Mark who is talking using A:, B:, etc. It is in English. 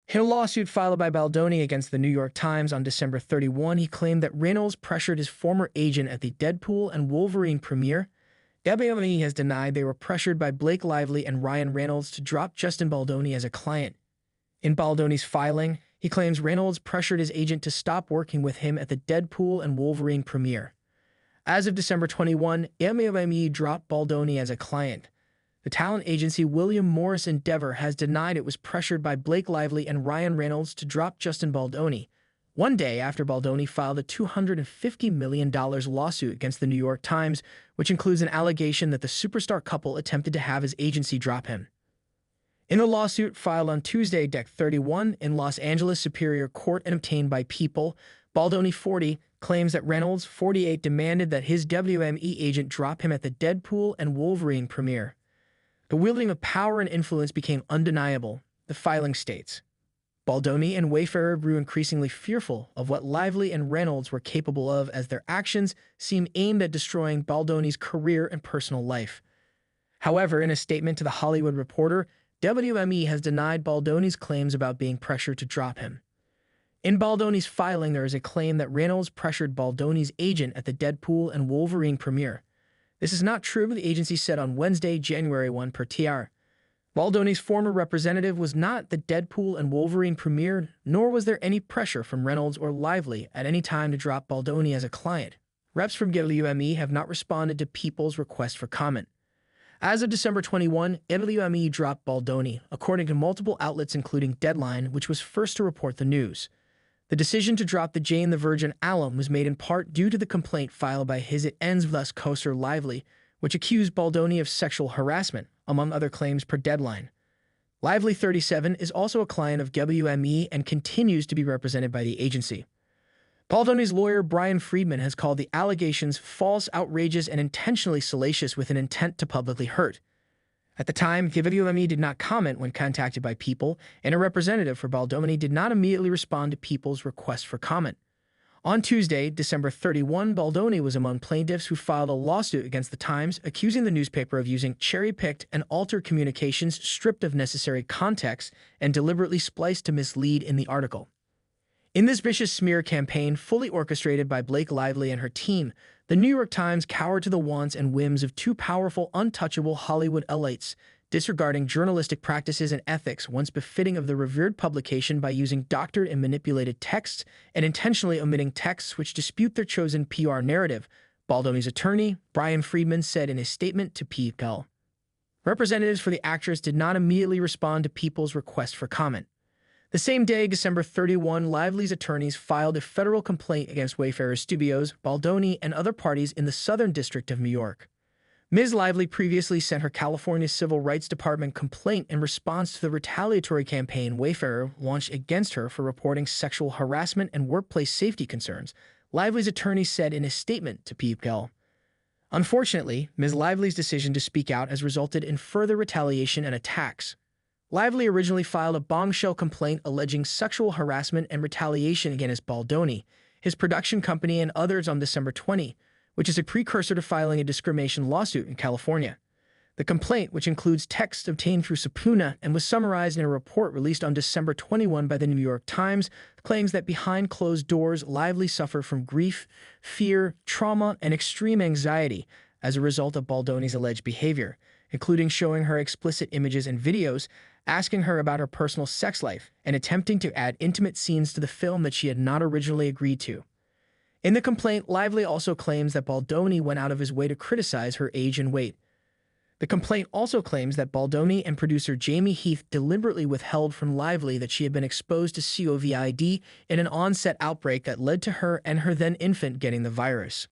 A: In a lawsuit filed by Baldoni against the New York Times on December 31, he claimed that Reynolds pressured his former agent at the Deadpool and Wolverine premiere. WME has denied they were pressured by Blake Lively and Ryan Reynolds to drop Justin Baldoni as a client. In Baldoni's filing, he claims Reynolds pressured his agent to stop working with him at the Deadpool and Wolverine premiere. As of December 21, WME dropped Baldoni as a client. The talent agency William Morris Endeavor has denied it was pressured by Blake Lively and Ryan Reynolds to drop Justin Baldoni, one day after Baldoni filed a $250 million lawsuit against the New York Times, which includes an allegation that the superstar couple attempted to have his agency drop him. In the lawsuit filed on Tuesday, Dec. 31, in Los Angeles Superior Court and obtained by People, Baldoni, 40, claims that Reynolds, 48, demanded that his WME agent drop him at the Deadpool and Wolverine premiere. The wielding of power and influence became undeniable, the filing states. Baldoni and Wayfarer grew increasingly fearful of what Lively and Reynolds were capable of as their actions seemed aimed at destroying Baldoni's career and personal life. However, in a statement to The Hollywood Reporter, WME has denied Baldoni's claims about being pressured to drop him. In Baldoni's filing, there is a claim that Reynolds pressured Baldoni's agent at the Deadpool and Wolverine premiere. This is not true, the agency said on Wednesday, January 1 per TR. Baldoni's former representative was not the Deadpool and Wolverine premiere, nor was there any pressure from Reynolds or Lively at any time to drop Baldoni as a client. Reps from WME have not responded to People's request for comment. As of December 21, WME dropped Baldoni, according to multiple outlets including Deadline, which was first to report the news. The decision to drop the Jane the Virgin alum was made in part due to the complaint filed by His It Ends Thus co-star Lively, which accused Baldoni of sexual harassment, among other claims per Deadline. Lively, 37, is also a client of WME and continues to be represented by the agency. Baldoni's lawyer Brian Friedman has called the allegations false, outrageous, and intentionally salacious with an intent to publicly hurt. At the time, WME did not comment when contacted by People, and a representative for Baldoni did not immediately respond to People's request for comment. On Tuesday, December 31, Baldoni was among plaintiffs who filed a lawsuit against the Times, accusing the newspaper of using cherry-picked and altered communications stripped of necessary context and deliberately spliced to mislead in the article. In this vicious smear campaign, fully orchestrated by Blake Lively and her team, the New York Times cowered to the wants and whims of two powerful, untouchable Hollywood elites, disregarding journalistic practices and ethics once befitting of the revered publication by using doctored and manipulated texts and intentionally omitting texts which dispute their chosen PR narrative, Baldoni's attorney, Brian Friedman, said in his statement to People. Representatives for the actress did not immediately respond to People's request for comment. The same day, December 31, Lively's attorneys filed a federal complaint against Wayfarer Studios, Baldoni, and other parties in the Southern District of New York. Ms. Lively previously sent her California Civil Rights Department complaint in response to the retaliatory campaign Wayfarer launched against her for reporting sexual harassment and workplace safety concerns, Lively's attorney said in a statement to People. Unfortunately, Ms. Lively's decision to speak out has resulted in further retaliation and attacks. Lively originally filed a bombshell complaint alleging sexual harassment and retaliation against Baldoni, his production company, and others on December 20, which is a precursor to filing a discrimination lawsuit in California. The complaint, which includes text obtained through subpoena and was summarized in a report released on December 21 by the New York Times, claims that behind closed doors, Lively suffered from grief, fear, trauma, and extreme anxiety as a result of Baldoni's alleged behavior, including showing her explicit images and videos, asking her about her personal sex life, and attempting to add intimate scenes to the film that she had not originally agreed to. In the complaint, Lively also claims that Baldoni went out of his way to criticize her age and weight. The complaint also claims that Baldoni and producer Jamie Heath deliberately withheld from Lively that she had been exposed to COVID in an on-set outbreak that led to her and her then-infant getting the virus.